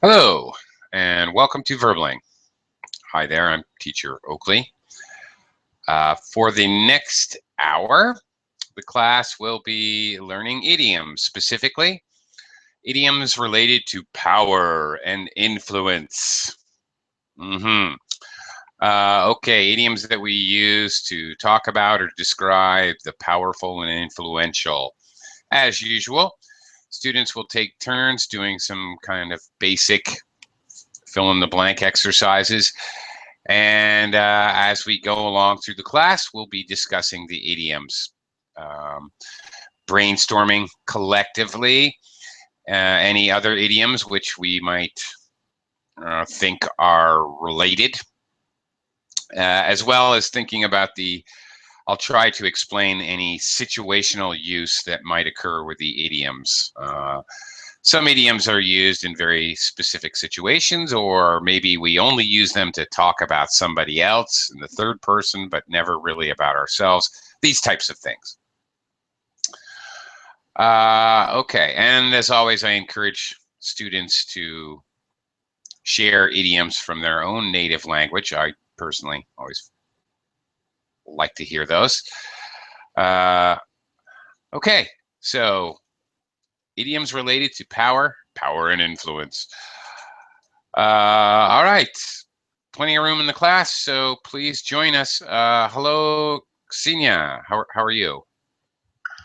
Hello, and welcome to Verbling. Hi there, I'm teacher Oakley. For the next hour, the class will be learning idioms, specifically idioms related to power and influence. Okay, idioms that we use to talk about or describe the powerful and influential. As usual, students will take turns doing some kind of basic fill in the blank exercises. And as we go along through the class, we'll be discussing the idioms, brainstorming collectively any other idioms which we might think are related, as well as thinking about I'll try to explain any situational use that might occur with the idioms. Some idioms are used in very specific situations, or maybe we only use them to talk about somebody else in the third person, but never really about ourselves. These types of things. Okay, and as always, I encourage students to share idioms from their own native language. I personally always like to hear those. Okay, so idioms related to power and influence. All right, plenty of room in the class, so please join us. Hello, Xenia, how are you?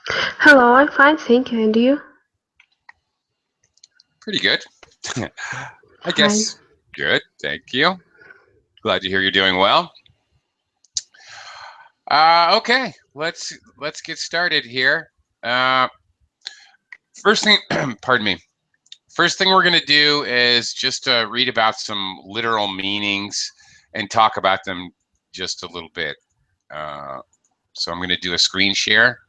Hello, I'm fine, thank you. And you? Pretty good. I Fine. guess good, thank you. Glad to hear you're doing well. Okay, let's get started here. First thing, pardon me. First thing we're going to do is just read about some literal meanings and talk about them just a little bit. So I'm going to do a screen share.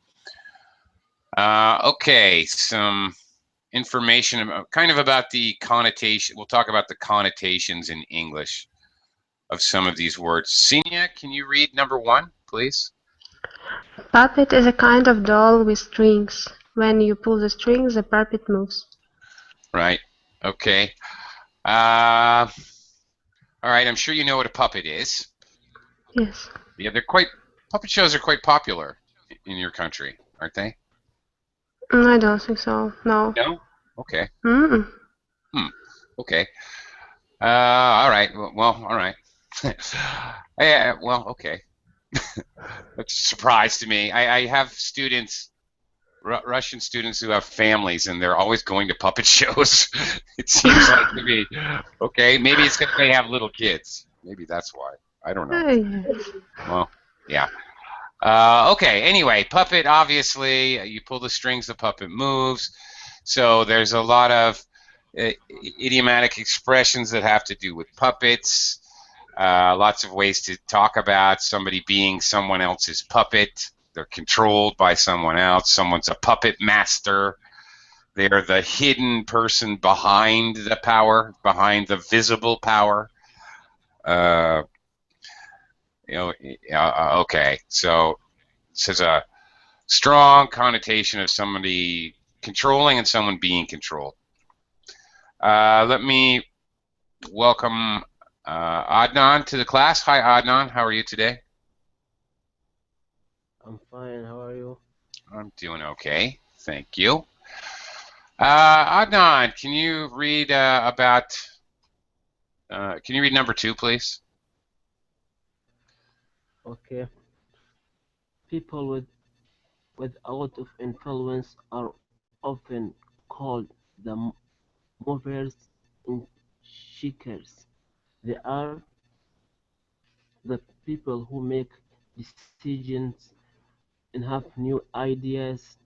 Okay, some information kind of about the connotation. We'll talk about the connotations in English of some of these words. Senia, can you read number one, please? Puppet is a kind of doll with strings. When you pull the strings, the puppet moves. Right. Okay. All right. I'm sure you know what a puppet is. Yes. Yeah, puppet shows are quite popular in your country, aren't they? I don't think so. No. No. Okay. Mm. Hmm. Okay. All right. Well, all right. Yeah. Well, okay. That's a surprise to me. I have students, Russian students who have families, and they're always going to puppet shows. It seems like to me. Okay, maybe it's because they have little kids. Maybe that's why. I don't know. Yes. Well, yeah. Okay, anyway, puppet, obviously, you pull the strings, the puppet moves. So there's a lot of idiomatic expressions that have to do with puppets. Lots of ways to talk about somebody being someone else's puppet. They're controlled by someone else. Someone's a puppet master. They're the hidden person behind the power, behind the visible power. Okay, so this has a strong connotation of somebody controlling and someone being controlled. Let me welcome Adnan to the class. Hi, Adnan. How are you today? I'm fine. How are you? I'm doing okay. Thank you. Adnan, can you read can you read number two, please? Okay. People with a lot of influence are often called the movers and shakers. They are the people who make decisions and have new ideas.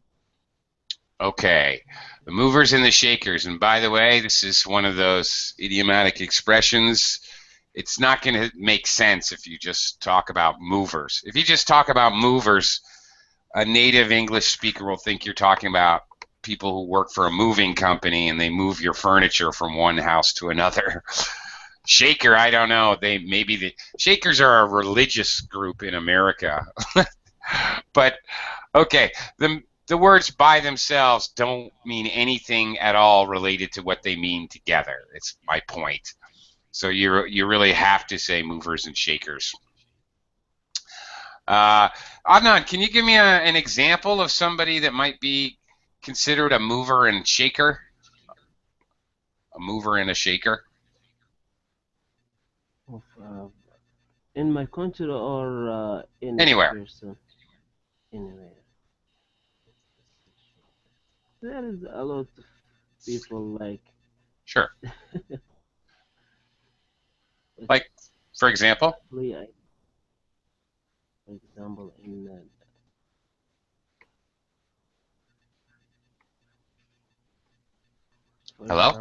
Okay. The movers and the shakers. And by the way, this is one of those idiomatic expressions. It's not going to make sense if you just talk about movers. If you just talk about movers, a native English speaker will think you're talking about people who work for a moving company and they move your furniture from one house to another. Shaker, I don't know. Maybe the Shakers are a religious group in America. But okay, the words by themselves don't mean anything at all related to what they mean together. It's my point. So you really have to say movers and shakers. Adnan, can you give me an example of somebody that might be considered a mover and shaker? A mover and a shaker? Of, in my country or in Anywhere. person? Anywhere. There is a lot of people like. Sure. Like, for example? For example, Hello?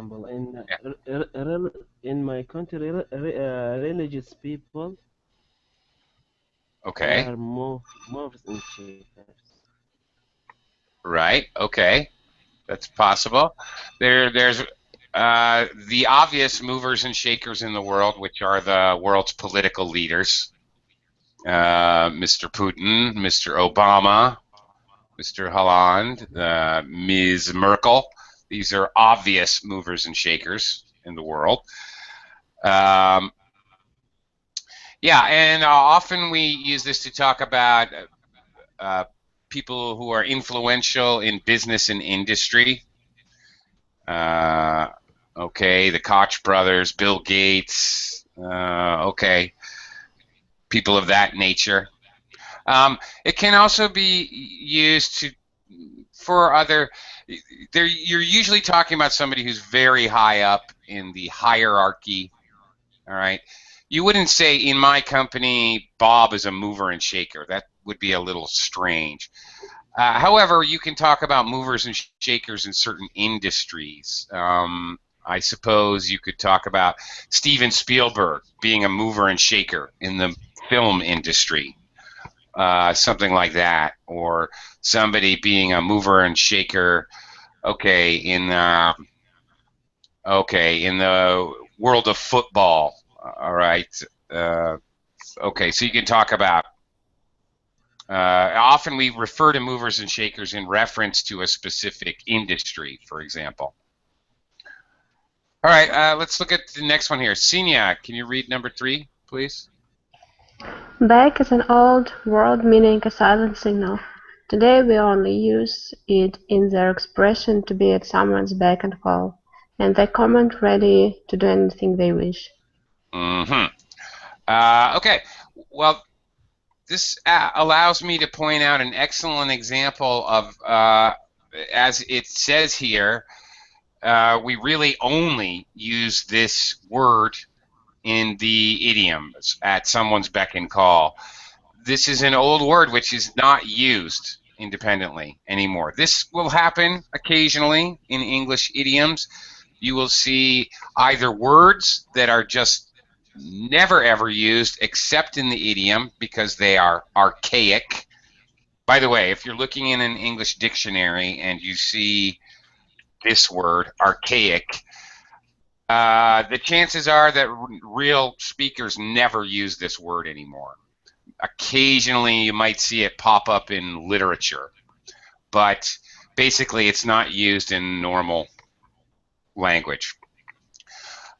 in my country, religious people, they Okay. are movers and shakers. Right. Okay. That's possible. There's the obvious movers and shakers in the world, which are the world's political leaders. Mr. Putin, Mr. Obama, Mr. Hollande, Ms. Merkel. These are obvious movers and shakers in the world. Yeah, and often we use this to talk about people who are influential in business and industry. Okay, the Koch brothers, Bill Gates, okay, people of that nature. It can also be used for other. You're usually talking about somebody who's very high up in the hierarchy. All right, you wouldn't say in my company Bob is a mover and shaker. That would be a little strange. However, you can talk about movers and shakers in certain industries. I suppose you could talk about Steven Spielberg being a mover and shaker in the film industry, something like that, or somebody being a mover and shaker. Okay, in the world of football. All right. Okay, so you can talk about. Often we refer to movers and shakers in reference to a specific industry, for example. All right, let's look at the next one here. Senia, can you read number 3, please? Back is an old word meaning a silent signal. Today we only use it in their expression to be at someone's beck and call, and they comment ready to do anything they wish. Okay, well, this allows me to point out an excellent example of, as it says here, we really only use this word in the idioms, at someone's beck and call. This is an old word which is not used independently anymore. This will happen occasionally in English idioms. You will see either words that are just never ever used except in the idiom because they are archaic. By the way, if you're looking in an English dictionary and you see this word, archaic, the chances are that real speakers never use this word anymore. Occasionally you might see it pop up in literature, but basically it's not used in normal language.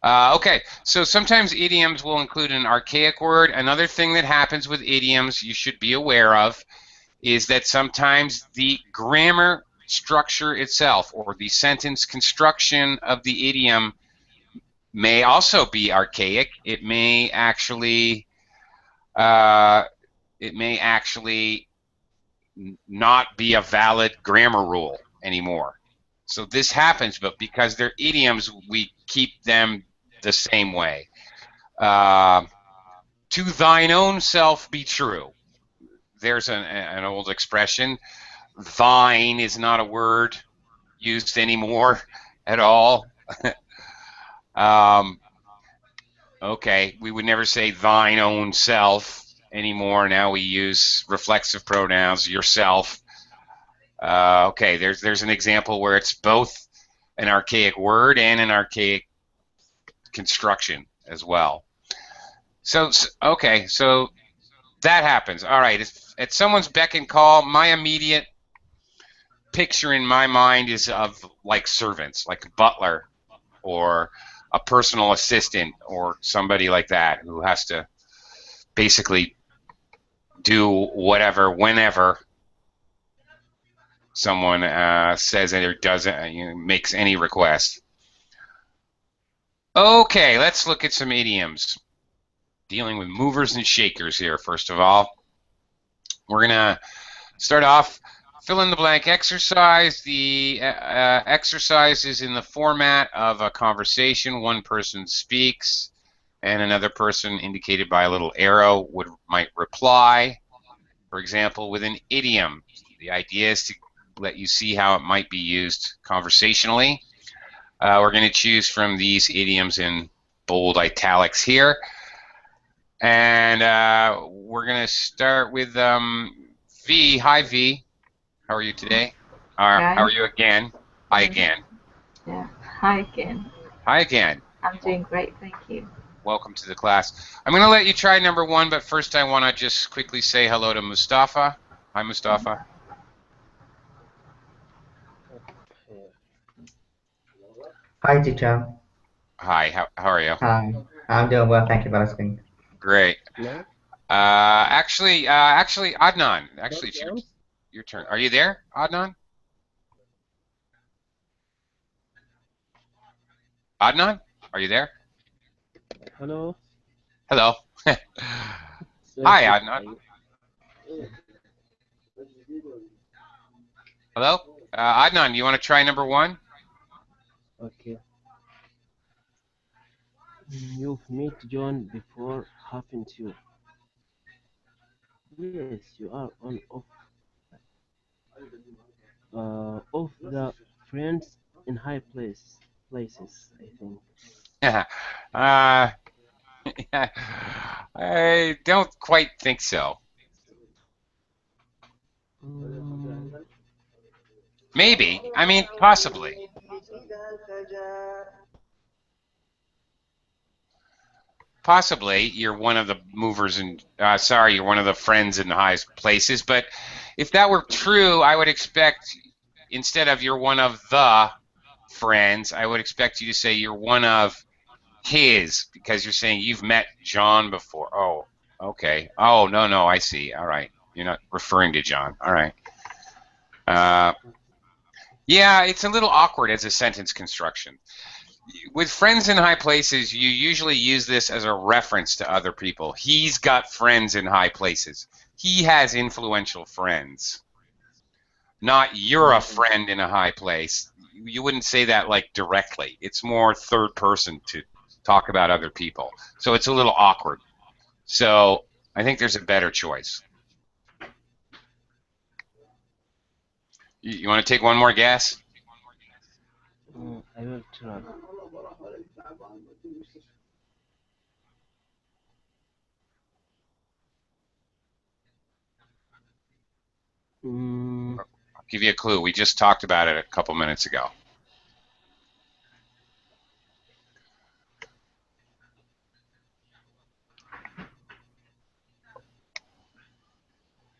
Okay, so sometimes idioms will include an archaic word. Another thing that happens with idioms you should be aware of is that sometimes the grammar structure itself or the sentence construction of the idiom may also be archaic. It may actually not be a valid grammar rule anymore. So this happens, but because they're idioms, we keep them the same way. To thine own self be true. There's an old expression. Thine is not a word used anymore at all. Okay, we would never say thine own self anymore. Now we use reflexive pronouns, yourself. Okay, there's an example where it's both an archaic word and an archaic construction as well. So okay, so that happens. All right, at someone's beck and call, my immediate picture in my mind is of like servants, like a butler or a personal assistant or somebody like that who has to basically do whatever, whenever someone says it or doesn't, makes any request. Okay, let's look at some idioms. Dealing with movers and shakers here, first of all. We're going to start off, fill in the blank exercise. The exercise is in the format of a conversation. One person speaks, and another person, indicated by a little arrow, might reply. For example, with an idiom, the idea is to let you see how it might be used conversationally. We're going to choose from these idioms in bold italics here. And we're going to start with V. Hi, V. How are you today? Hi. How are you again? Hi again. Yeah. Hi again. Hi again. I'm doing great, thank you. Welcome to the class. I'm going to let you try number one, but first I want to just quickly say hello to Mustafa. Hi, Mustafa. Hi, teacher. Hi, how are you? Hi, I'm doing well. Thank you for asking. Great. No? Actually, Adnan, actually, it's your turn. Are you there, Adnan? Adnan, are you there? Hello? Hello. Hi, Adnan. Hello? Adnan, you want to try number one? Okay. You've met John before, haven't you? Yes, you are one of the friends in high places, I think. uh, I don't quite think so. Maybe. I mean, possibly. Possibly you're one of the movers and you're one of the friends in the highest places. But if that were true, I would expect, instead of you're one of the friends, I would expect you to say you're one of his, because you're saying you've met John before. Oh, okay. Oh, no, I see. All right. You're not referring to John. All right. Yeah, it's a little awkward as a sentence construction. With friends in high places, you usually use this as a reference to other people. He's got friends in high places. He has influential friends. Not you're a friend in a high place. You wouldn't say that like directly. It's more third person to talk about other people. So it's a little awkward. So I think there's a better choice. You want to take one more guess? I will try. I'll give you a clue. We just talked about it a couple minutes ago.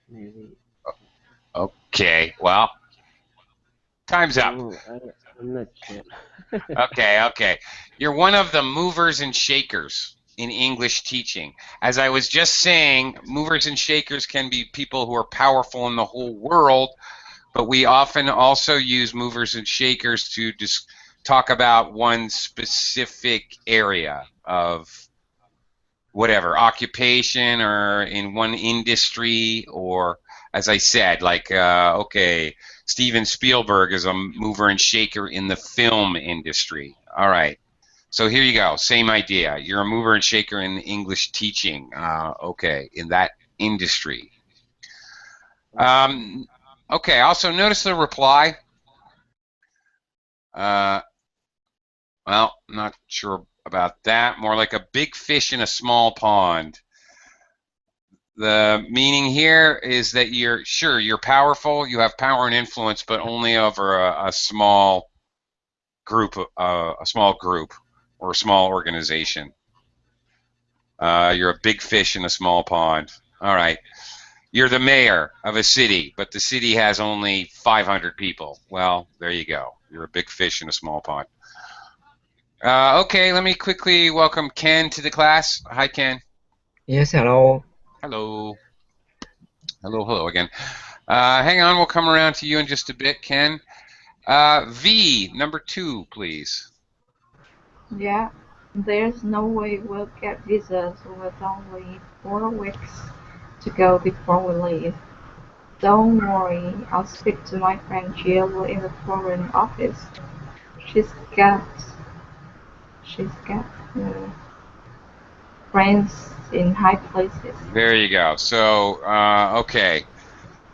Maybe. Okay, well, time's up. I'm not sure. Okay. You're one of the movers and shakers in English teaching. As I was just saying, movers and shakers can be people who are powerful in the whole world, but we often also use movers and shakers to just talk about one specific area of whatever, occupation or in one industry, or as I said, like, okay, Steven Spielberg is a mover and shaker in the film industry. All right. So here you go. Same idea. You're a mover and shaker in English teaching. Okay, in that industry. Okay, also notice the reply. Well, not sure about that. More like a big fish in a small pond. The meaning here is that you're powerful, you have power and influence, but only over a small group, or a small organization. You're a big fish in a small pond. All right. You're the mayor of a city, but the city has only 500 people. Well, there you go. You're a big fish in a small pond. Okay, let me quickly welcome Ken to the class. Hi, Ken. Yes, hello. Hello. Hello again. Hang on, we'll come around to you in just a bit, Ken. V, number 2, please. Yeah, there's no way we'll get visas with only 4 weeks to go before we leave. Don't worry, I'll speak to my friend Jill in the foreign office. She's got she's got friends in high places. There you go. So, okay.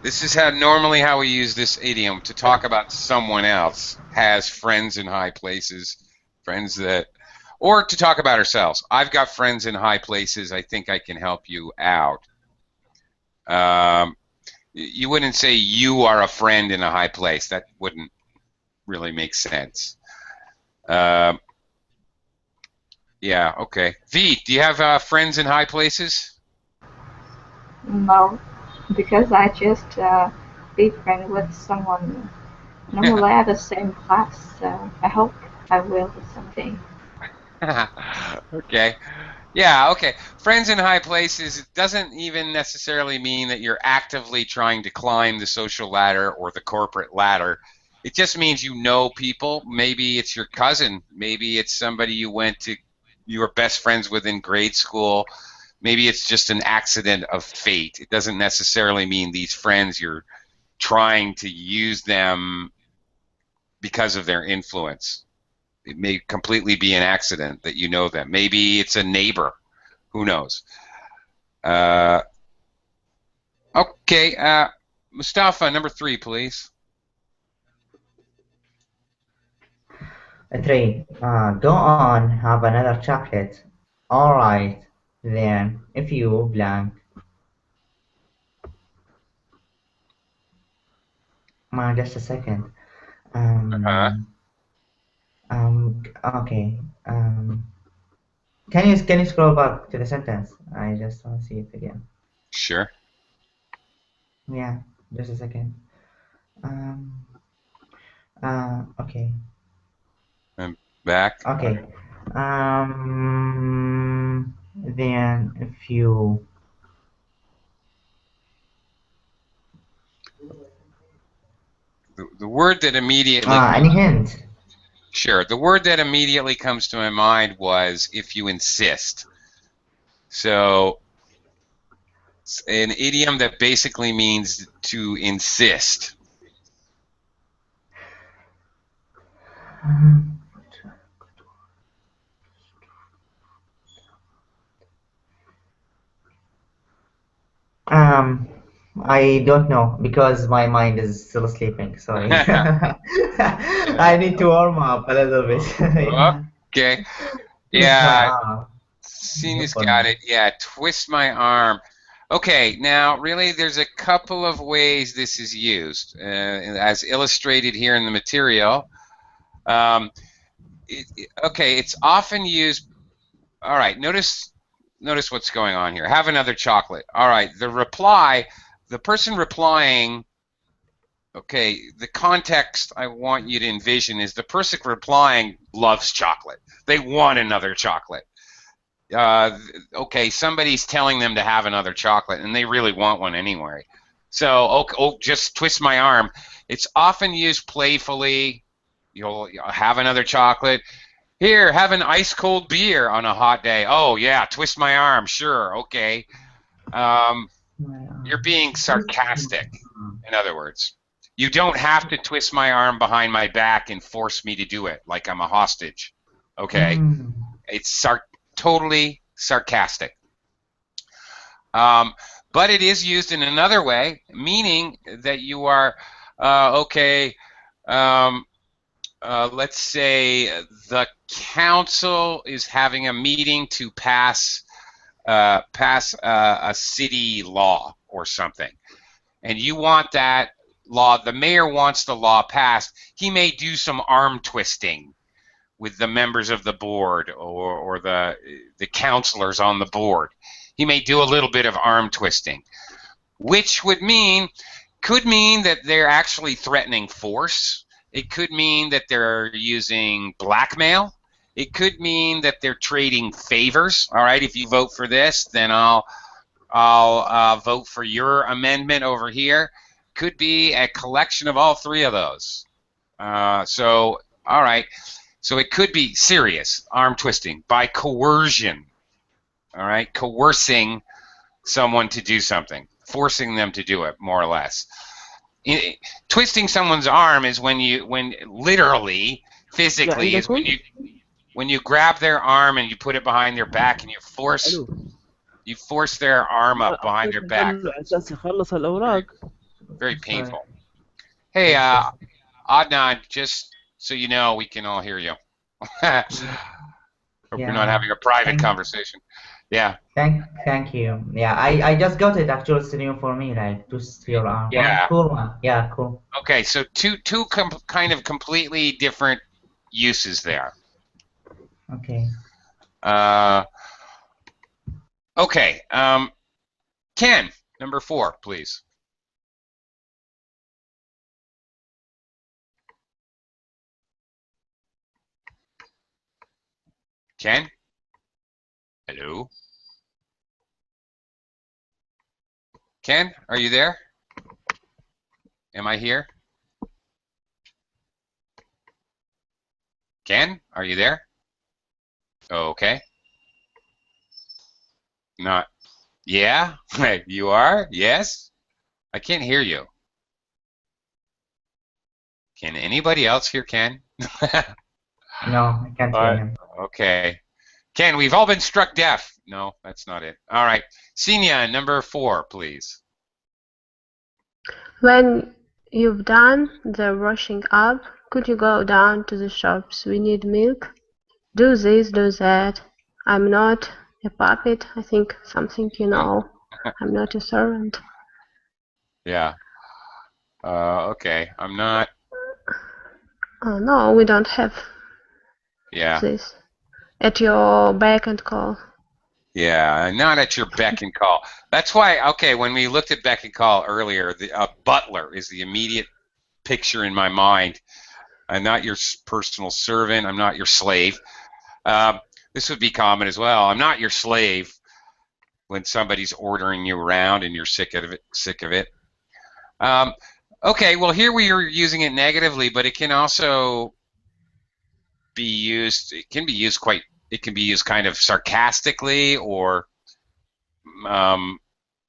This is normally how we use this idiom to talk about someone else has friends in high places, friends that, or to talk about ourselves. I've got friends in high places. I think I can help you out. You wouldn't say you are a friend in a high place. That wouldn't really make sense. Yeah, okay. V, do you have friends in high places? No, because I just be friends with someone normally at the same class. So I hope I will someday. Okay. Yeah, okay. Friends in high places, it doesn't even necessarily mean that you're actively trying to climb the social ladder or the corporate ladder. It just means you know people. Maybe it's your cousin. Maybe it's somebody you were best friends with in grade school. Maybe it's just an accident of fate. It doesn't necessarily mean these friends you're trying to use them because of their influence. It may completely be an accident that you know them. Maybe it's a neighbor. Who knows? Okay, Mustafa, number 3, please. 3. Go on, have another chocolate. All right, then, if you blank. Just a second. Uh-huh. Okay. Can you scroll back to the sentence? I just want to see it again. Sure. Yeah, just a second. Um. Okay. I'm back. Okay. Then if you The word that immediately any hint? Sure. The word that immediately comes to my mind was if you insist. So it's an idiom that basically means to insist. Um, I don't know because my mind is still sleeping. Sorry. I need to warm up a little bit. Yeah. Okay. Twist my Yeah, arm. New Senior's for got me. it. Yeah, twist my arm. Okay, now really there's a couple of ways this is used, as illustrated here in the material. Okay, it's often used. All right, notice what's going on here. Have another chocolate. All right, the person replying. Okay, the context I want you to envision is the person replying loves chocolate. They want another chocolate. Okay, somebody's telling them to have another chocolate, and they really want one anyway. So, just twist my arm. It's often used playfully. You'll have another chocolate. Here, have an ice cold beer on a hot day. Oh yeah, twist my arm. Sure, okay. You're being sarcastic. In other words, you don't have to twist my arm behind my back and force me to do it like I'm a hostage. Okay, it's totally sarcastic. But it is used in another way, meaning that you are okay. Let's say the council is having a meeting to pass a city law or something, and you want that law. The mayor wants the law passed. He may do some arm twisting with the members of the board or the counselors on the board. He may do a little bit of arm twisting. which could mean that they're actually threatening force. It could mean that they're using blackmail. It could mean that they're trading favors. All right, if you vote for this, then I'll vote for your amendment over here. Could be a collection of all three of those. So, all right. So it could be serious arm twisting by coercion. All right, coercing someone to do something, forcing them to do it, more or less. Twisting someone's arm is when literally, physically, is when you grab their arm and you put it behind their back and you force their arm up behind their back. Very painful. Hey, Adnan, just so you know, we can all hear you. Hope we're not having a private conversation. Yeah. Thank you. Yeah, I just got it. Actually, it's new for me. Like twist your arm. Yeah. Cool one. Yeah, cool. Okay, so two kind of completely different uses there. Okay. Okay. Ken, number 4, please. Ken? Hello? Ken, are you there? Am I here? Ken, are you there? Okay. Not. Yeah? You are? Yes? I can't hear you. Can anybody else hear Ken? No, I can't hear him. Okay. Ken, we've all been struck deaf. No, that's not it. All right. Senia, number 4, please. When you've done the washing up, could you go down to the shops? We need milk. Do this, do that. I'm not a puppet. I think something you know. I'm not a servant. Yeah. Okay. I'm not. Oh, no, we don't have this. At your beck and call. Yeah, not at your beck and call. That's why, okay, when we looked at beck and call earlier, the butler is the immediate picture in my mind. I'm not your personal servant. I'm not your slave. This would be common as well. I'm not your slave when somebody's ordering you around and you're sick of it. Okay, well, here we are using it negatively, but it can also be used. It can be used kind of sarcastically or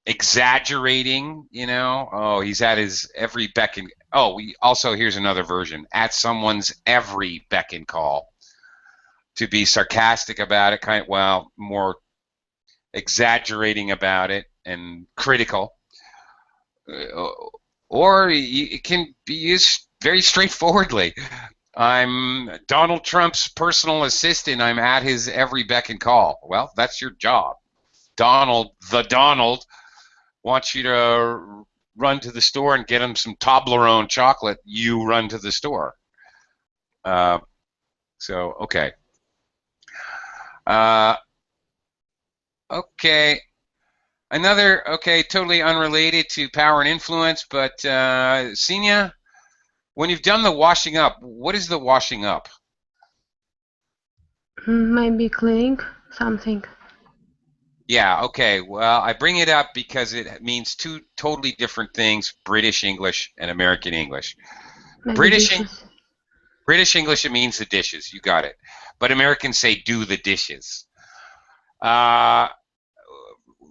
exaggerating. You know, oh, he's at his every beck and. Oh, here's another version: at someone's every beck and call. To be sarcastic about it, more exaggerating about it and critical. Or it can be used very straightforwardly. I'm Donald Trump's personal assistant. I'm at his every beck and call. Well, that's your job. Donald wants you to run to the store and get him some Toblerone chocolate. You run to the store. Okay. Okay. Totally unrelated to power and influence, but Senia, when you've done the washing up, what is the washing up? Maybe cleaning something. Yeah, okay. Well, I bring it up because it means two totally different things, British English and American English. British English, it means the dishes. You got it. But Americans say do the dishes.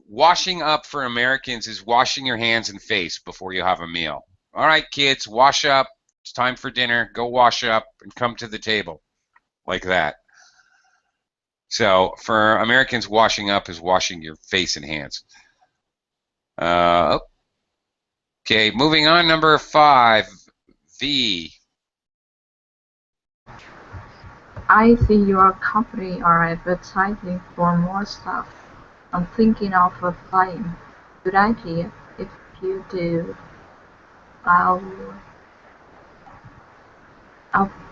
Washing up for Americans is washing your hands and face before you have a meal. All right, kids, wash up. It's time for dinner. Go wash up and come to the table. Like that. So for Americans, washing up is washing your face and hands. Okay, moving on, number 5, V. I see your company are advertising for more stuff. I'm thinking of applying. Good idea. If you do, I'll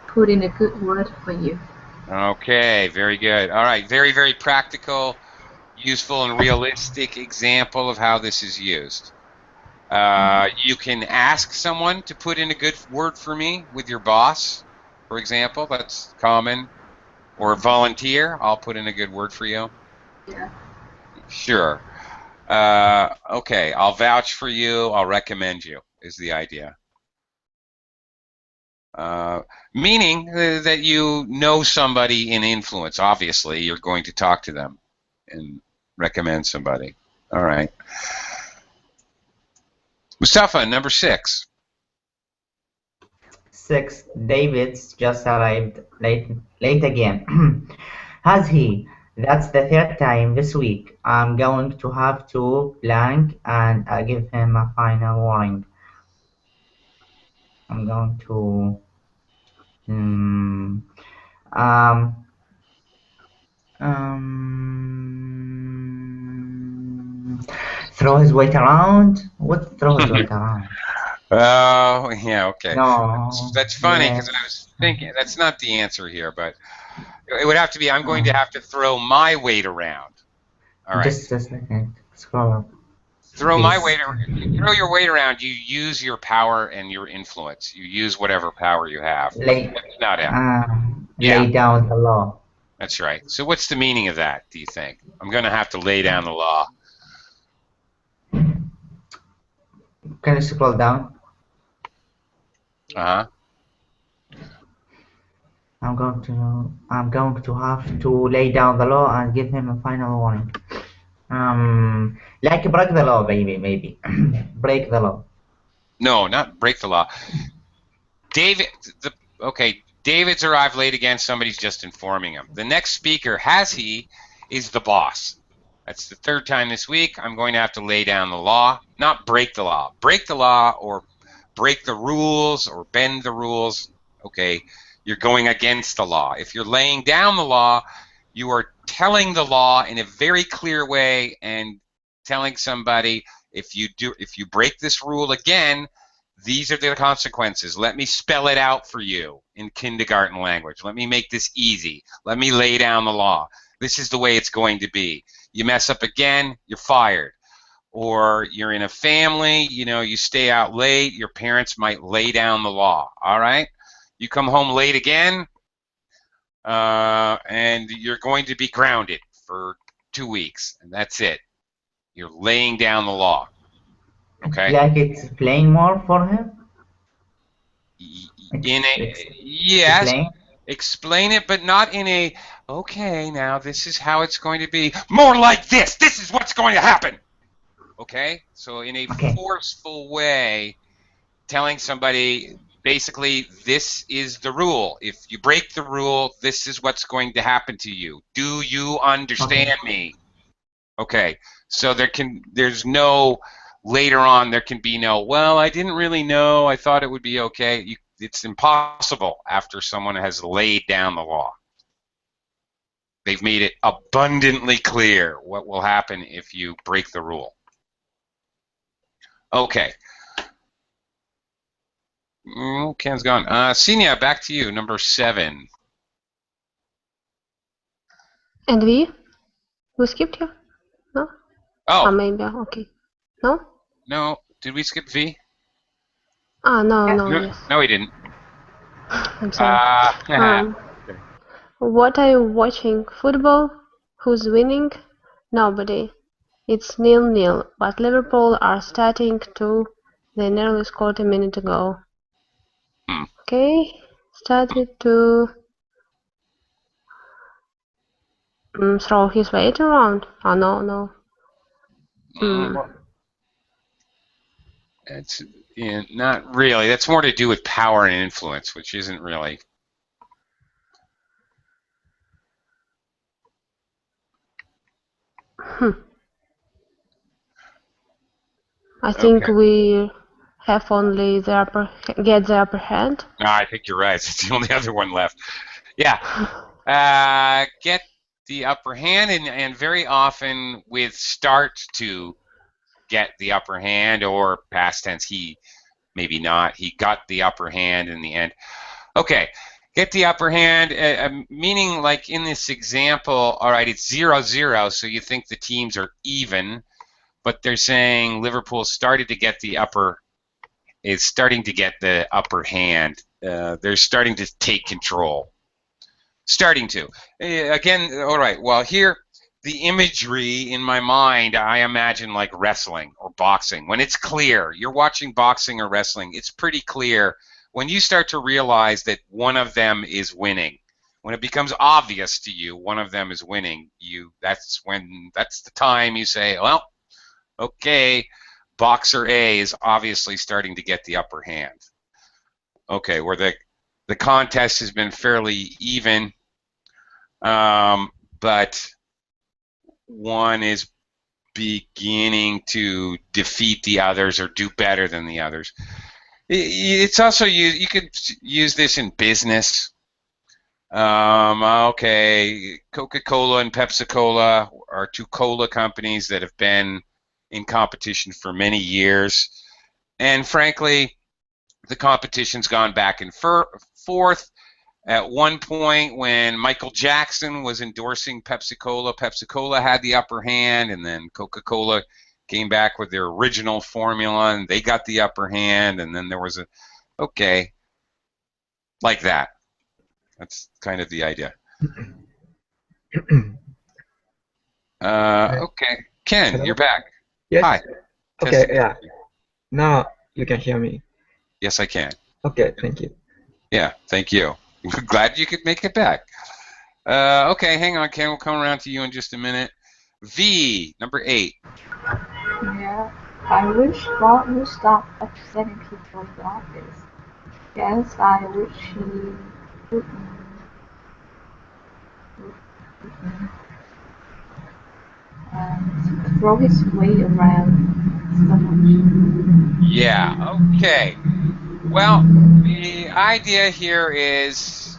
put in a good word for you. Okay, very good. All right, very, very practical, useful, and realistic example of how this is used. You can ask someone to put in a good word for me with your boss, for example. That's common. Or volunteer. I'll put in a good word for you. Yeah. Sure. Okay, I'll vouch for you. I'll recommend you is the idea. Meaning that you know somebody in influence. Obviously, you're going to talk to them and recommend somebody. All right. Mustafa, number 6. 6. David's just arrived late again. Has he? That's the third time this week. I'm going to have to blank and give him a final warning. I'm going to um, um, throw his weight around. What throw his weight around? Oh, yeah, okay. No, That's funny because I was yes. thinking that's not the answer here, but it would have to be I'm going to have to throw my weight around. All right. Just a second. Scroll up, Throw my please. weight around. You throw your weight around, you use your power and your influence. You use whatever power you have. Lay, That's not it. Yeah, lay down the law. that's right. So what's the meaning of that, do you think? I'm going to have to lay down the law. Can you scroll down? Uh-huh. I'm going to have to lay down the law and give him a final warning. Like break the law, baby, maybe. Break the law. No, not break the law. David's arrived late again. Somebody's just informing him. The next speaker, is the boss. That's the third time this week. I'm going to have to lay down the law, not break the law. Break the law or break the rules or bend the rules. Okay, you're going against the law. If you're laying down the law, you are telling the law in a very clear way and telling somebody if you break this rule again, these are the consequences. Let me spell it out for you in kindergarten language. Let me make this easy. Let me lay down the law. This is the way it's going to be. You mess up again, you're fired. Or you're in a family, you stay out late, your parents might lay down the law, all right? You come home late again, and you're going to be grounded for 2 weeks, and that's it. You're laying down the law, okay? Like explain more for him? Yes, explain it, but not in a, okay, now this is how it's going to be. More like this. This is what's going to happen. Okay? So in a forceful way, telling somebody, basically, this is the rule. If you break the rule, this is what's going to happen to you. Do you understand me? Okay. So there's no, later on, there can be no, well, I didn't really know. I thought it would be okay. It's impossible after someone has laid down the law. They've made it abundantly clear what will happen if you break the rule. Okay. Ken's gone. Senia, back to you, number 7. And we skipped here? No? Oh. Maybe, okay. No? No. Did we skip V? No, yes. No, we didn't. I'm sorry. What are you watching? Football? Who's winning? Nobody. It's 0-0, but Liverpool are starting to. They nearly scored a minute ago. Okay, started to throw his weight around. Oh, no. It's not really. That's more to do with power and influence, which isn't really. I think we have only get the upper hand. No, I think you're right. It's the only other one left. Yeah. Get the upper hand, and very often with start to get the upper hand, or past tense, maybe not. He got the upper hand in the end. Okay. Get the upper hand, meaning like in this example, all right, it's 0-0, so you think the teams are even. but they're saying Liverpool starting to get the upper hand. They're starting to take control. Starting to. Again, all right, well, here, the imagery in my mind, I imagine like wrestling or boxing. When it's clear, you're watching boxing or wrestling, it's pretty clear. When you start to realize that one of them is winning, when it becomes obvious to you one of them is winning, that's the time you say, well, okay, boxer A is obviously starting to get the upper hand. Okay, where the contest has been fairly even, but one is beginning to defeat the others or do better than the others. It's also you could use this in business. Okay, Coca-Cola and Pepsi-Cola are two cola companies that have been in competition for many years, and frankly, the competition's gone back and forth. At one point, when Michael Jackson was endorsing Pepsi-Cola, Pepsi-Cola had the upper hand, and then Coca-Cola came back with their original formula, and they got the upper hand, and then there was like that. That's kind of the idea. Okay. Ken, Hello? you're back. Yes. Hi. Okay, yeah. Now you can hear me. Yes, I can. Okay, thank you. Yeah, thank you. Glad you could make it back. Okay, hang on, Ken. We'll come around to you in just a minute. V, number 8. Yeah, I wish God would stop upsetting people in the office. Yes, I wish he wouldn't throw his weight around so much. Yeah, okay. Well, the idea here is,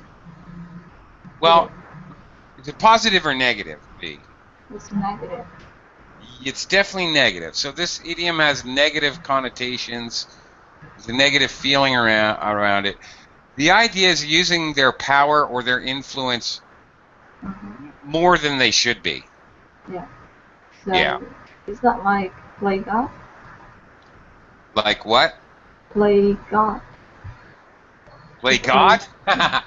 well, is it positive or negative, V? It's negative. It's definitely negative. So this idiom has negative connotations. There's a negative feeling around it. The idea is using their power or their influence more than they should be. Yeah. So Yeah. is that like play God? Like what? Play God. Play God? God?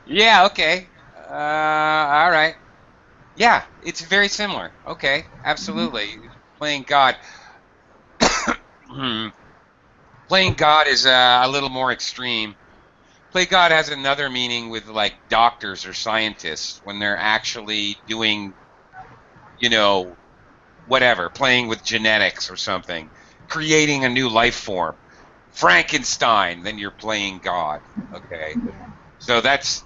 Yeah, okay. All right. Yeah, it's very similar. Okay, absolutely. Playing God. Playing God is a little more extreme. Play God has another meaning with like doctors or scientists when they're actually doing, whatever, playing with genetics or something, creating a new life form. Frankenstein, then you're playing God. Okay. Yeah. So that's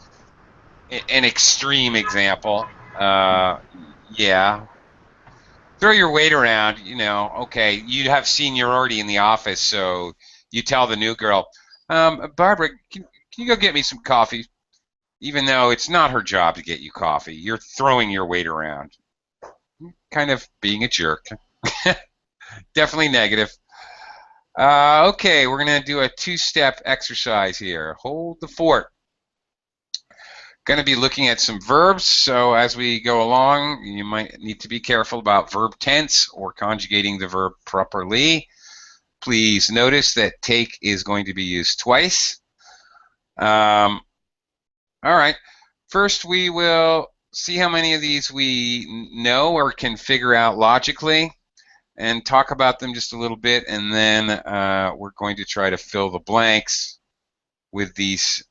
an extreme example. Yeah. Throw your weight around, okay, you have seniority in the office, so you tell the new girl, Barbara, can you go get me some coffee? Even though it's not her job to get you coffee, you're throwing your weight around. Kind of being a jerk. Definitely negative. Okay, we're going to do a 2-step exercise here. Hold the fort. Going to be looking at some verbs, so as we go along, you might need to be careful about verb tense or conjugating the verb properly. Please notice that take is going to be used twice. All right, first we will see how many of these we know or can figure out logically and talk about them just a little bit, and then we're going to try to fill the blanks with these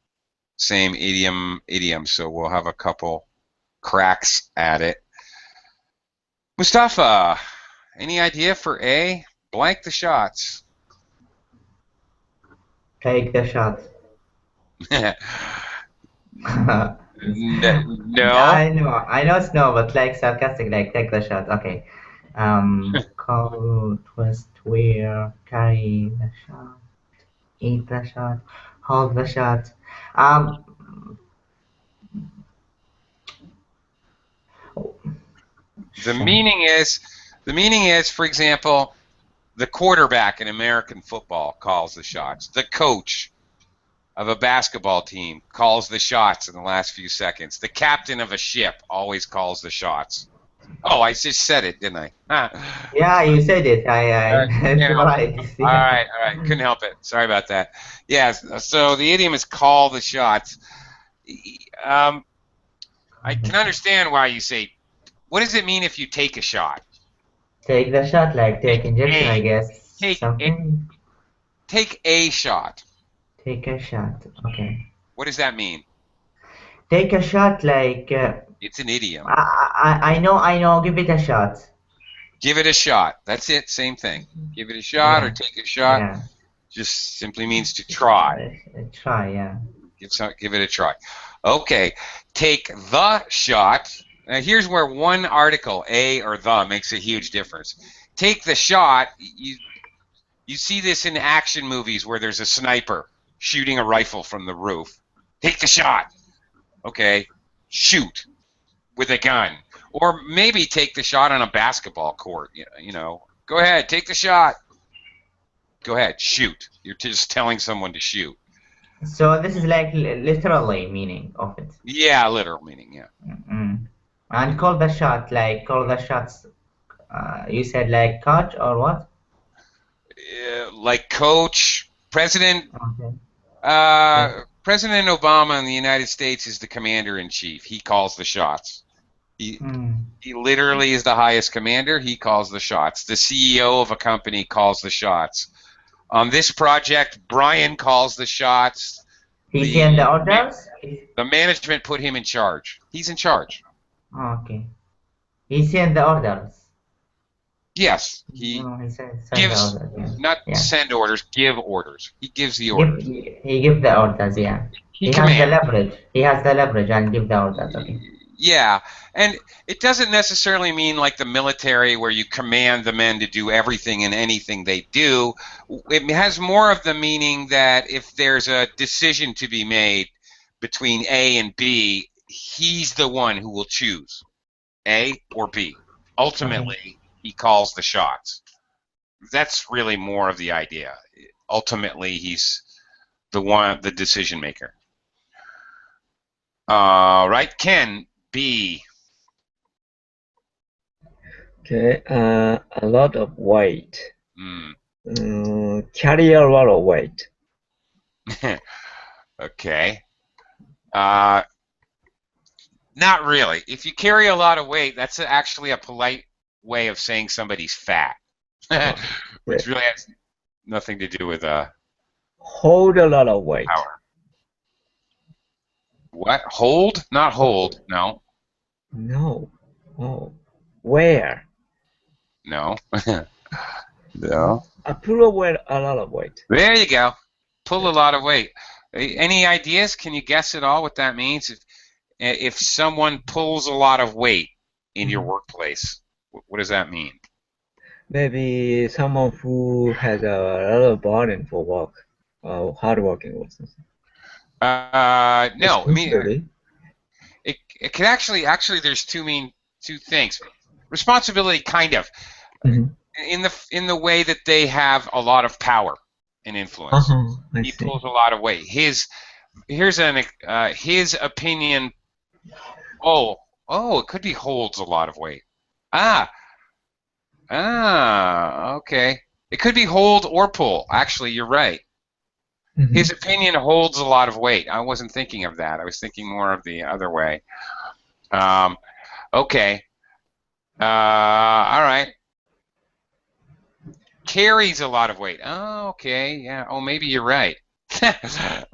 same idioms, so we'll have a couple cracks at it. Mustafa, any idea for A? Blank the shots. Take the shot. No. I know it's no, but like sarcastic, like take the shot. Okay. Call, twist, wear, carry the shot, eat the shot, hold the shot. Um, The meaning is, for example, the quarterback in American football calls the shots. The coach of a basketball team calls the shots in the last few seconds. The captain of a ship always calls the shots. Oh, I just said it, didn't I? Yeah, you said it. I Can't help it. memorized. All Yeah. right, all right. Couldn't help it. Sorry about that. Yes. So the idiom is call the shots. Um, I can understand why you say. What does it mean if you take a shot? Take the shot, like take Take injection, I a guess. take a Something. take a shot. Take a shot. Okay. What does that mean? Take a shot, like It's an idiom. I know. Give it a shot. Give it a shot. That's it. Same thing. Give it a shot or Yeah. take a shot. Yeah. Just simply means to try. Try. Yeah. Give it a try. Okay. Take the shot. Now here's where one article, a or the, makes a huge difference. Take the shot. You see this in action movies where there's a sniper shooting a rifle from the roof. Take the shot. Okay. Shoot with a gun. Or maybe take the shot on a basketball court. You know. Go ahead. Take the shot. Go ahead. Shoot. You're just telling someone to shoot. So this is like literally meaning of it. Yeah, literal meaning. Yeah. Mm. And call the shot, like call the shots. You said like coach or what? Like coach, president. Okay. President Obama in the United States is the commander in chief. He calls the shots. He Mm. he literally is the highest commander. He calls the shots. The CEO of a company calls the shots. On this project, Brian calls the shots. He The sent the orders? the management put him in charge. He's in charge. Okay. He sent the orders. Yes, he No, he sent the gives, orders. Yeah. not Yeah. send orders, give orders. He gives the Give, orders. he give the orders, yeah. He He has the commands. leverage. He has the leverage and give the orders, okay. Yeah, and it doesn't necessarily mean like the military where you command the men to do everything and anything they do. It has more of the meaning that if there's a decision to be made between A and B, he's the one who will choose A or B. Ultimately, he calls the shots. That's really more of the idea. Ultimately, he's the decision maker. Right, Ken, B. Okay, a lot of weight. Hmm. Carry a lot of weight. Okay. Not really. If you carry a lot of weight, that's actually a polite way of saying somebody's fat, which really has nothing to do with Hold a lot of weight. power. What? Hold? Not hold. No. No. Oh. Where? No. No. I pull away a lot of weight. There you go. Pull a lot of weight. Any ideas? Can you guess at all what that means? If someone pulls a lot of weight in your workplace, what does that mean? Maybe someone who has a lot of burden for work, hardworking or something. No. I mean, Responsibility. it could actually there's two things. Responsibility, kind of, in the way that they have a lot of power and influence. He pulls a lot of weight. His opinion. Oh, it could be holds a lot of weight. Okay. It could be hold or pull. Actually, you're right. His opinion holds a lot of weight. I wasn't thinking of that. I was thinking more of the other way. Okay. All right. Carries a lot of weight. Oh, okay. Yeah. Oh, maybe you're right.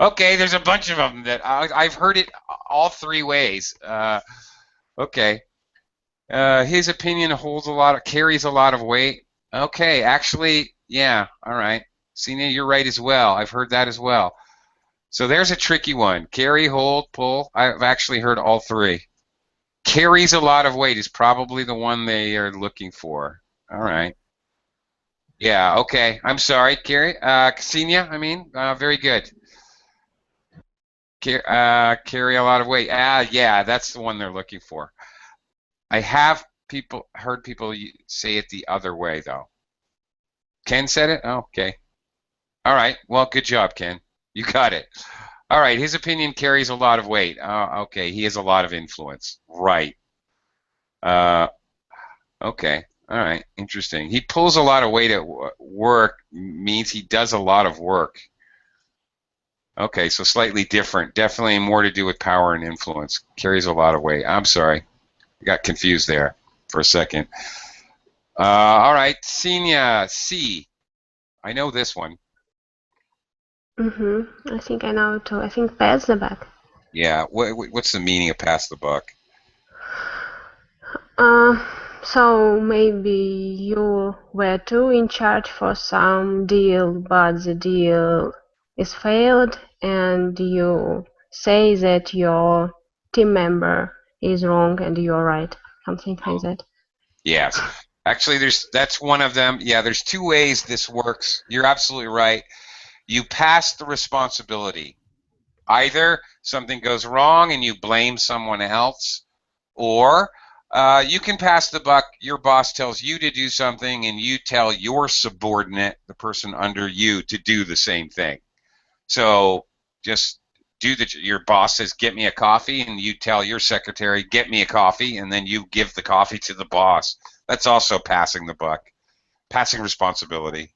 Okay, there's a bunch of them that I've heard it all three ways. Okay. His opinion carries a lot of weight. Okay, actually, yeah. All right. Sina, you're right as well. I've heard that as well. So there's a tricky one. Carry, hold, pull. I've actually heard all three. Carries a lot of weight is probably the one they are looking for. All right. Yeah, okay. I'm sorry, Carrie. Ksenia, very good. Carry a lot of weight. Yeah, that's the one they're looking for. I have heard people say it the other way, though. Ken said it? Oh, okay. All right. Well, good job, Ken. You got it. All right. His opinion carries a lot of weight. Okay. He has a lot of influence. Right. Okay. All right. Interesting. He pulls a lot of weight at work means he does a lot of work. Okay, so slightly different. Definitely more to do with power and influence. Carries a lot of weight. I'm sorry. I got confused there for a second. All right. Senior C. I know this one. I think I know it too. I think pass the buck. Yeah. What's the meaning of pass the buck? Uh, so maybe you were too in charge for some deal, but the deal is failed, and you say that your team member is wrong and you're right. Something like that. Yes. Actually, that's one of them. Yeah, there's two ways this works. You're absolutely right. You pass the responsibility. Either something goes wrong and you blame someone else, or you can pass the buck. Your boss tells you to do something and you tell your subordinate, the person under you, to do the same thing. So just your boss says, get me a coffee, and you tell your secretary, get me a coffee, and then you give the coffee to the boss. That's also passing the buck, passing responsibility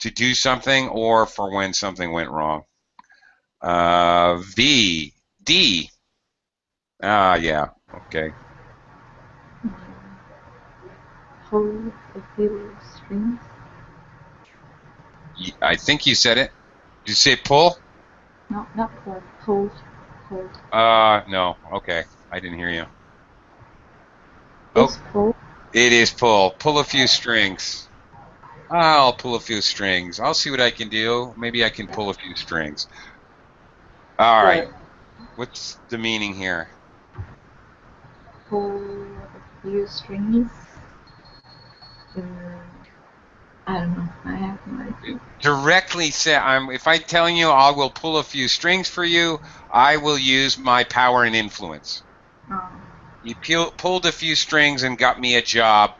to do something or for when something went wrong. D. Yeah, okay. Hold a few strings. I think you said it. Did you say pull? No, not pull. Hold. Hold. No. Okay, I didn't hear you. Is Oh, pull. it is pull. Pull a few strings. I'll pull a few strings. I'll see what I can do. Maybe I can pull a few strings. All right. But What's the meaning here? pull a few strings. Mm, I don't know. I have no idea. Directly say, if I'm telling you I will pull a few strings for you, I will use my power and influence. Oh. He pulled a few strings and got me a job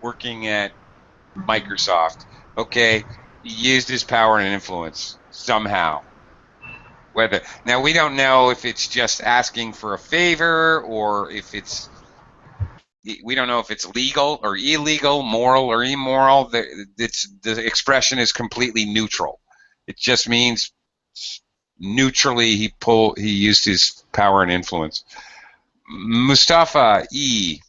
working at Microsoft. Okay, he used his power and influence somehow. Now we don't know if it's just asking for a favor or if we don't know if it's legal or illegal, moral or immoral. The expression is completely neutral. It just means neutrally he used his power and influence. Mustafa E.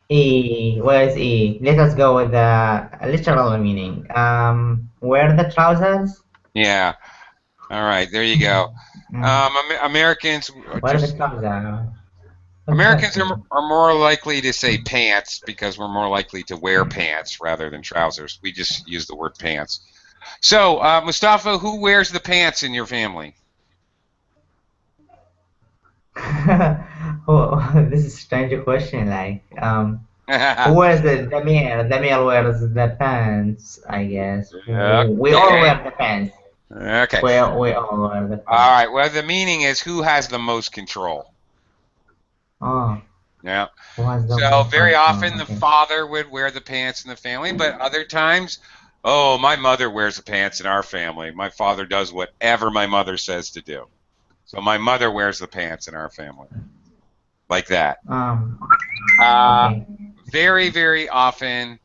E. Where is E? Let us go with the literal meaning. Wear the trousers? Yeah. All right. There you go. Mm. Americans Wear the trousers. What does that Americans mean? are more likely to say pants because we're more likely to wear pants rather than trousers. We just use the word pants. So, Mustafa, who wears the pants in your family? Oh, this is a strange question. Who wears the male? The male wears the pants, I guess. We all Okay. wear the pants. Okay. We all wear the All pants. right. Well, the meaning is who has the most control. Oh, Yeah. who has the So most very control? often the Okay. father would wear the pants in the family, but other times, oh, my mother wears the pants in our family. My father does whatever my mother says to do. So my mother wears the pants in our family, like that. Um. Uh, Okay. very, very often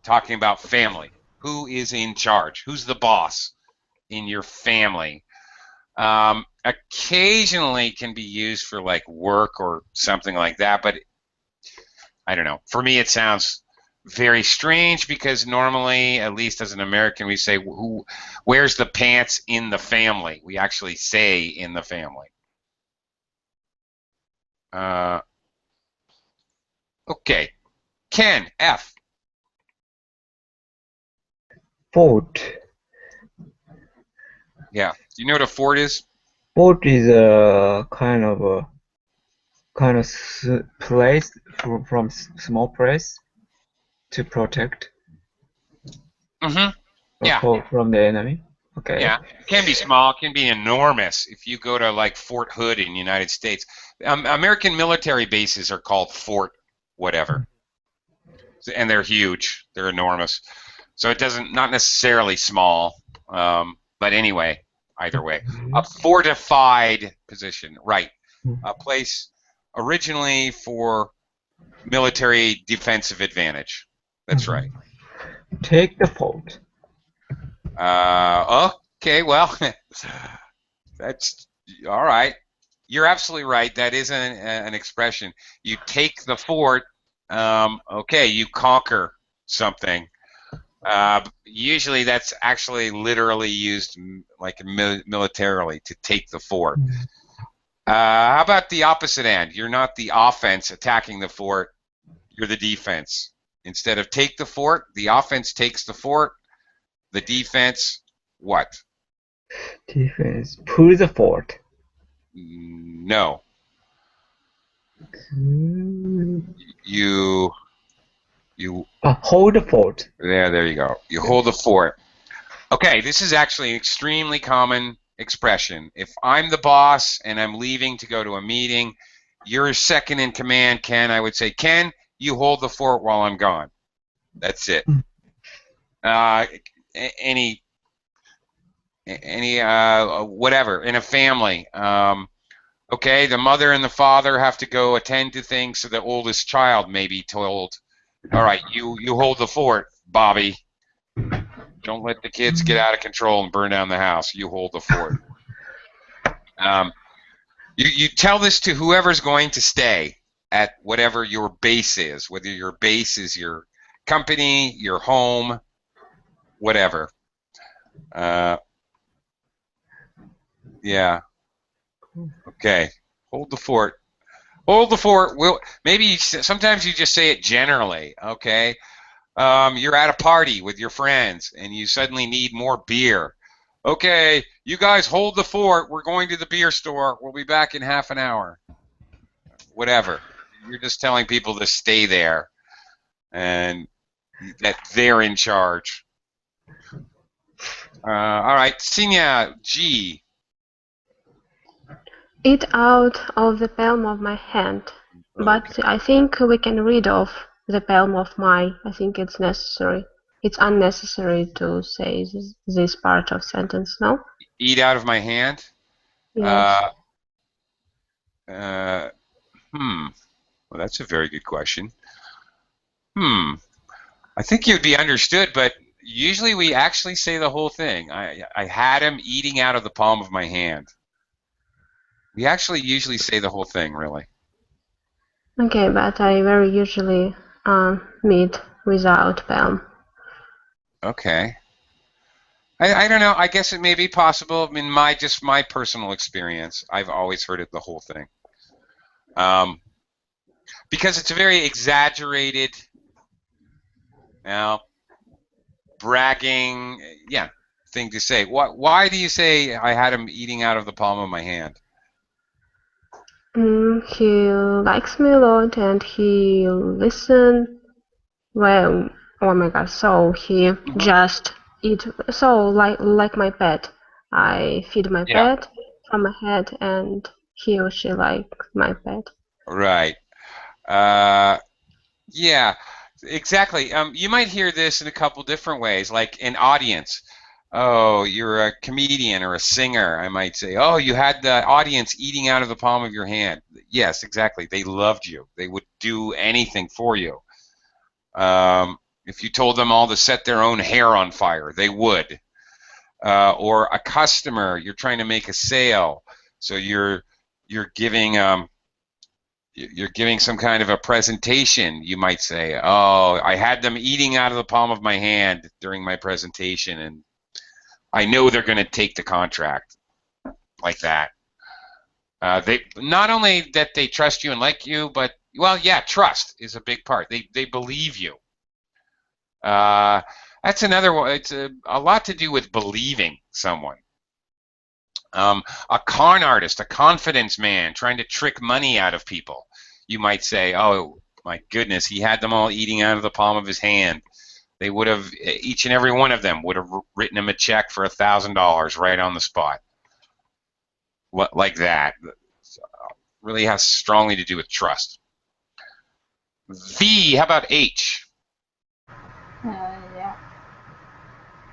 talking about family. Who is in charge? Who's the boss in your family? Occasionally can be used for like work or something like that, but I don't know. For me, it sounds very strange because normally, at least as an American, we say, "Who, where's the pants in the family?" We actually say "in the family." Uh, okay, Ken F. Fort. Yeah, do you know what a fort is? Fort is a kind of place from small place to protect Mm-hmm. Yeah, from the enemy. Okay. yeah. It can be small. It can be enormous. If you go to like Fort Hood in the United States, American military bases are called Fort whatever, and they're huge. They're enormous. So it doesn't not necessarily small, but anyway, either way, a fortified position, right? a place originally for military defensive advantage. That's right. Take the fort. Okay, well, that's all right. You're absolutely right. That is an expression. You take the fort. Okay, you conquer something. Usually that's actually literally used like militarily, to take the fort. How about the opposite end? You're not the offense attacking the fort. You're the defense. Instead of take the fort, the offense takes the fort. The defense, what? Defense. Pull the fort. No. Mm. You Hold the fort. there you go. You hold the fort. Okay, this is actually an extremely common expression. If I'm the boss and I'm leaving to go to a meeting, you're second in command, Ken. I would say, Ken, you hold the fort while I'm gone. That's it. Any whatever in a family. Okay, the mother and the father have to go attend to things, so the oldest child may be told, all right, you hold the fort, Bobby. Don't let the kids get out of control and burn down the house. You hold the fort. You tell this to whoever's going to stay at whatever your base is, whether your base is your company, your home, whatever. Yeah. Okay. Hold the fort. Hold the fort. Maybe sometimes you just say it generally. Okay. You're at a party with your friends and you suddenly need more beer. Okay, you guys hold the fort. We're going to the beer store. We'll be back in half an hour. Whatever. You're just telling people to stay there and that they're in charge. All right, Sinya G. Eat out of the palm of my hand. But I think we can read off the palm of my. I think it's necessary. It's unnecessary to say this part of sentence, no? Eat out of my hand? Yes. Well, that's a very good question. I think you'd be understood, but usually we actually say the whole thing. I had him eating out of the palm of my hand. We actually usually say the whole thing, really. Okay, but I very usually meet without palm. Okay. I don't know. I guess it may be possible. In my personal experience, I've always heard it the whole thing. Because it's a very exaggerated, bragging, thing to say. Why do you say I had him eating out of the palm of my hand? He likes me a lot and he listens well. Oh my god! So he just eat. So like my pet, I feed my pet from my head, and he or she like my pet. Right. Yeah. Exactly. You might hear this in a couple different ways, like an audience. Oh, you're a comedian or a singer. I might say, oh, you had the audience eating out of the palm of your hand. Yes, exactly. They loved you. They would do anything for you. If you told them all to set their own hair on fire, they would. Or a customer, you're trying to make a sale, so you're giving some kind of a presentation. You might say, oh, I had them eating out of the palm of my hand during my presentation, and I know they're going to take the contract, like that. They not only that they trust you and like you, but trust is a big part. They believe you. That's another one. It's a lot to do with believing someone. A con artist, a confidence man, trying to trick money out of people. You might say, oh my goodness, he had them all eating out of the palm of his hand. They would have, each and every one of them would have written him a check for $1,000 right on the spot. Like that. Really has strongly to do with trust. V, how about H? Yeah.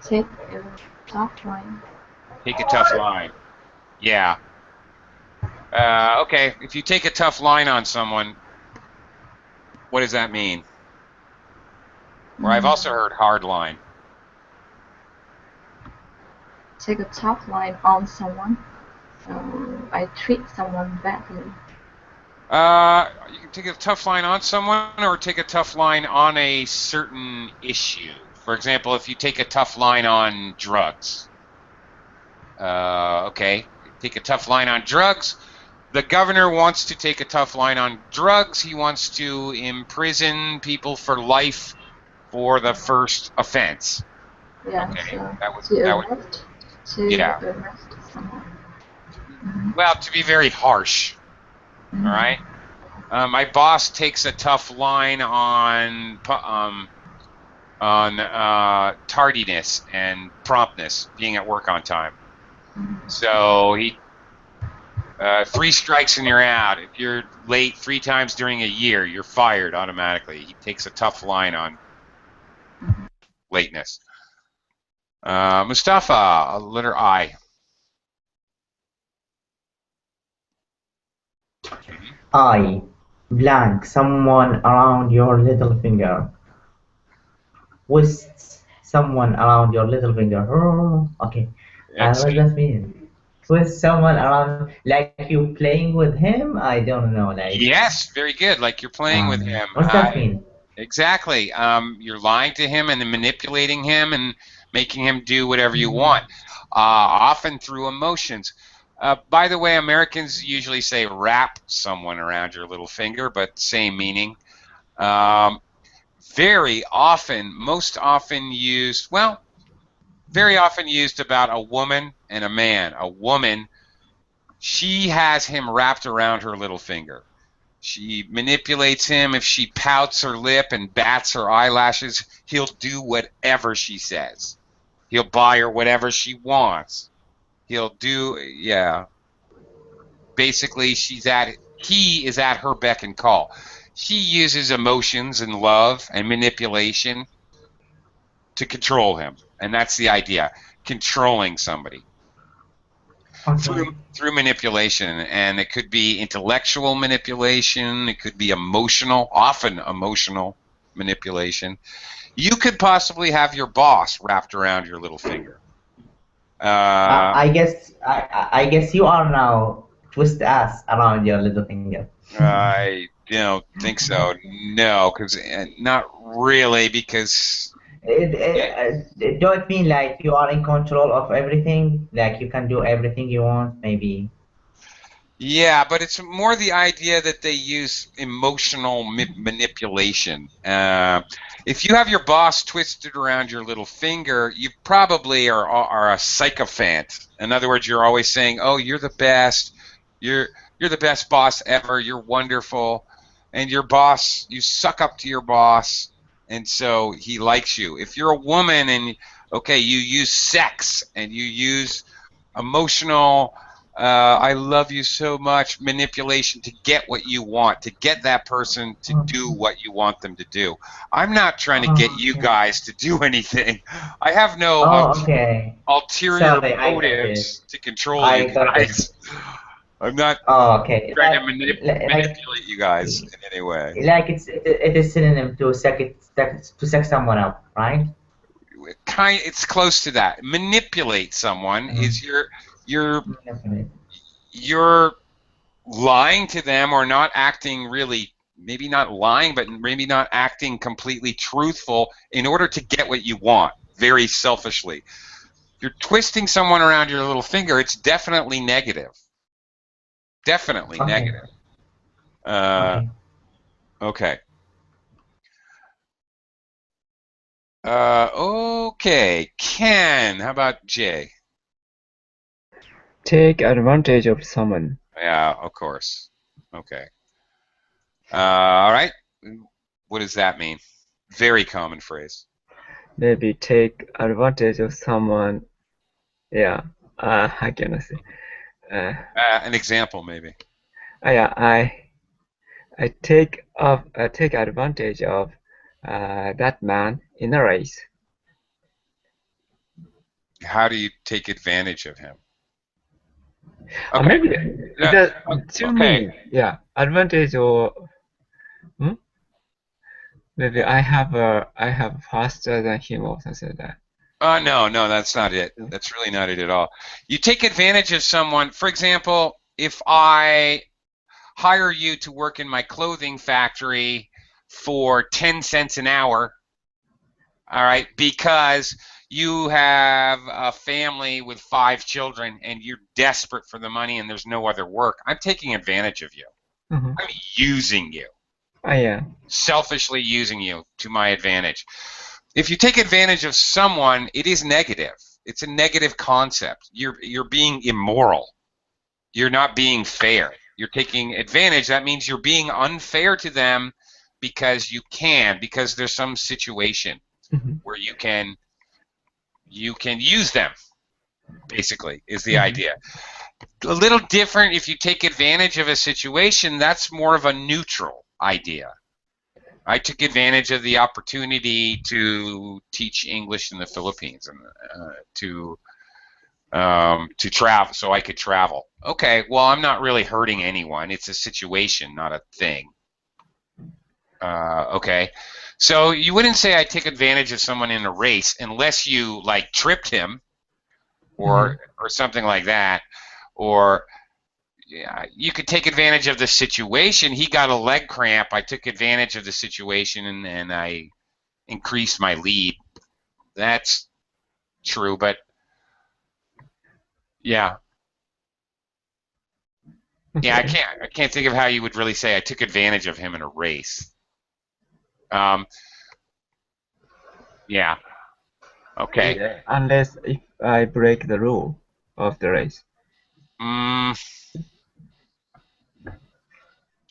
Take a tough line. Take a tough line. Yeah. Okay, if you take a tough line on someone, what does that mean? Or I've also heard hard line. Take a tough line on someone. I treat someone badly. You can take a tough line on someone or take a tough line on a certain issue. For example, if you take a tough line on drugs, okay, take a tough line on drugs. The governor wants to take a tough line on drugs. He wants to imprison people for life for the first offense. Yeah, Okay, so that would yeah. arrest someone. Well, to be very harsh. All right. My boss takes a tough line on tardiness and promptness, being at work on time. So he 3 strikes and you're out. If you're late 3 times during a year, you're fired automatically. He takes a tough line on lateness. Mustafa, letter I. I blank someone around your little finger. Twist someone around your little finger. Oh, okay. And what does Excellent. that mean? Twist someone around, like you playing with him? I don't know. Like, Yes, very good. Like you're playing with him. what's that mean? Exactly. You're lying to him and then manipulating him and making him do whatever you want, often through emotions. By the way, Americans usually say wrap someone around your little finger, but same meaning. Very often, most often used, well, very often used about a woman and a man. A woman, she has him wrapped around her little finger. She manipulates him. If she pouts her lip and bats her eyelashes, he'll do whatever she says. He'll buy her whatever she wants. He'll do, yeah. Basically, he is at her beck and call. She uses emotions and love and manipulation to control him. And that's the idea, controlling somebody. Okay. Through manipulation, and it could be intellectual manipulation, it could be emotional, often emotional manipulation. You could possibly have your boss wrapped around your little finger. I guess you are now twist ass around your little finger. I don't think so. No, because not really, because Don't it mean like you are in control of everything? Like you can do everything you want, maybe? yeah, but it's more the idea that they use emotional manipulation. If you have your boss twisted around your little finger, you probably are a sycophant. In other words, you're always saying, "Oh, you're the best. You're you're the best boss ever. You're wonderful." And your boss, you suck up to your boss, and so he likes you. If you're a woman and okay, you use sex and you use emotional I love you so much manipulation to get what you want, to get that person to do what you want them to do. I'm not trying to get you Okay. guys to do anything. I have no Oh, okay. ulterior Sorry, I got it. motives to control you I got it. guys. I'm not Oh, okay. trying to Like, manipulate you guys in any way. like it is synonym to suck someone up, right? It's close to that. Manipulate someone is you're Definitely. you're lying to them or not acting really, maybe not lying, but maybe not acting completely truthful in order to get what you want, very selfishly. If you're twisting someone around your little finger, it's definitely negative. Definitely Okay. negative. Uh, Okay. okay. Okay. Ken, how about Jay? Take advantage of someone. Yeah, of course. Okay. All right. What does that mean? Very common phrase. Maybe take advantage of someone. Yeah. I cannot say. An example, maybe. Yeah. I take advantage of that man in a race. How do you take advantage of him? Okay. Maybe the two Okay. meaning. Yeah, advantage or maybe I have faster than him or something like that. No, that's not it. That's really not it at all. You take advantage of someone. For example, if I hire you to work in my clothing factory for 10 cents an hour, all right, because you have a family with 5 children and you're desperate for the money and there's no other work, I'm taking advantage of you. Mm-hmm. I'm using you. Yeah. Selfishly using you to my advantage. If you take advantage of someone, it is negative. It's a negative concept. You're being immoral. You're not being fair. You're taking advantage. That means you're being unfair to them because because there's some situation Mm-hmm. where you can use them, basically, is the Mm-hmm. idea. A little different if you take advantage of a situation, that's more of a neutral idea. I took advantage of the opportunity to teach English in the Philippines and to travel, so I could travel. Okay, well, I'm not really hurting anyone. It's a situation, not a thing. Okay, so you wouldn't say I take advantage of someone in a race unless you like tripped him or something like that, or yeah, you could take advantage of the situation. He got a leg cramp. I took advantage of the situation and I increased my lead. That's true, but yeah. Yeah, Okay. I can't think of how you would really say I took advantage of him in a race. Yeah. Okay. Yeah, unless if I break the rule of the race.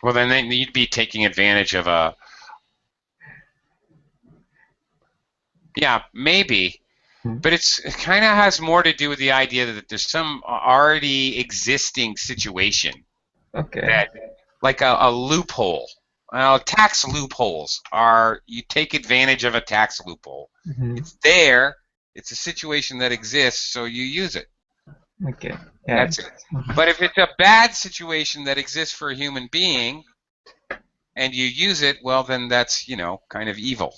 Well, then you'd be taking advantage of a. Yeah, maybe, but it kind of has more to do with the idea that there's some already existing situation Okay. that, like a loophole. Well, tax loopholes are you take advantage of a tax loophole. Mm-hmm. It's there. It's a situation that exists, so you use it. Okay. Yeah. That's it. But if it's a bad situation that exists for a human being and you use it, well, then that's, kind of evil.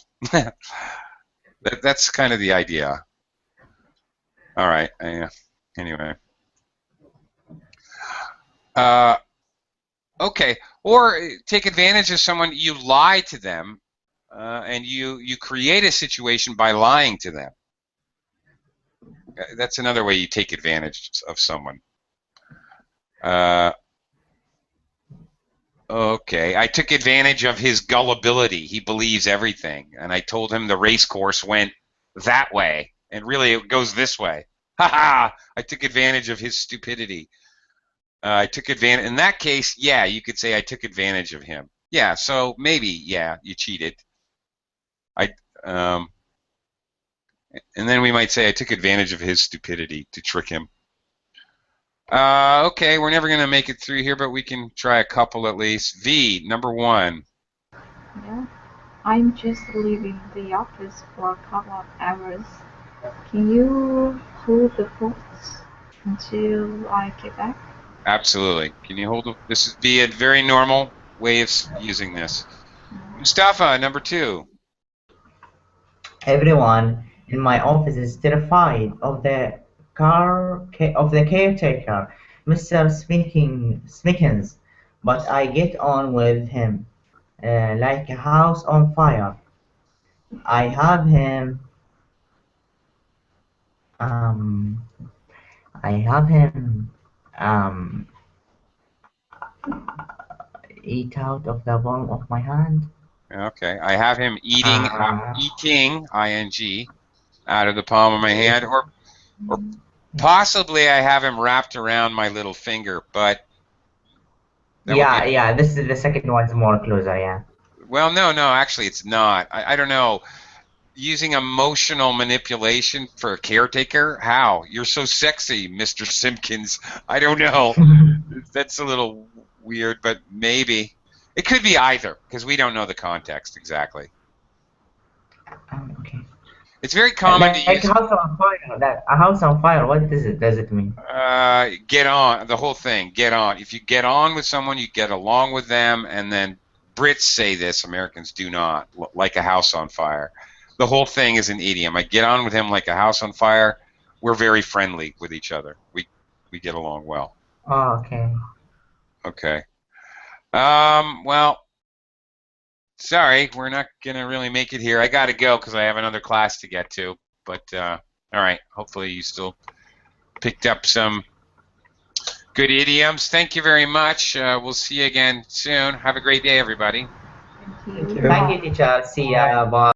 That's kind of the idea. All right. Anyway. Okay. Or take advantage of someone, you lie to them, and you create a situation by lying to them. That's another way you take advantage of someone. Okay, I took advantage of his gullibility. He believes everything, and I told him the race course went that way, and really it goes this way. Ha ha! I took advantage of his stupidity. I took advantage. In that case, yeah, you could say I took advantage of him. Yeah, so maybe, yeah, you cheated. Um, and then we might say I took advantage of his stupidity to trick him. Okay, we're never gonna make it through here, but we can try a couple at least. V, number 1. Yeah. I'm just leaving the office for a couple of hours. Can you hold the forts until I get back? Absolutely. Can you hold this? Would be a very normal way of using this. Mustafa, number 2. Everyone in my office is terrified of the caretaker, Mr. Smikins, but I get on with him like a house on fire. I have him um I have him um eat out of the palm of my hand. Okay. I have him eating, Uh, ing, out of the palm of my hand, or possibly I have him wrapped around my little finger, but that would be. yeah, this is the second one's more closer, yeah. Well, no, actually, it's not. I don't know. Using emotional manipulation for a caretaker? How? You're so sexy, Mr. Simpkins. I don't know. That's a little weird, but maybe. It could be either, because we don't know the context exactly. Okay. It's very common to Like use a house on fire. That a house on fire. What does it mean? get on, the whole thing, get on. If you get on with someone, you get along with them, and then Brits say this, Americans do not, like a house on fire. The whole thing is an idiom. I get on with him like a house on fire. We're very friendly with each other. We get along well. Oh, okay. Okay. Well, sorry, we're not going to really make it here. I got to go because I have another class to get to. But, all right, hopefully you still picked up some good idioms. Thank you very much. We'll see you again soon. Have a great day, everybody. Thank Thank you. you. Thank you, teacher. See ya. Bye.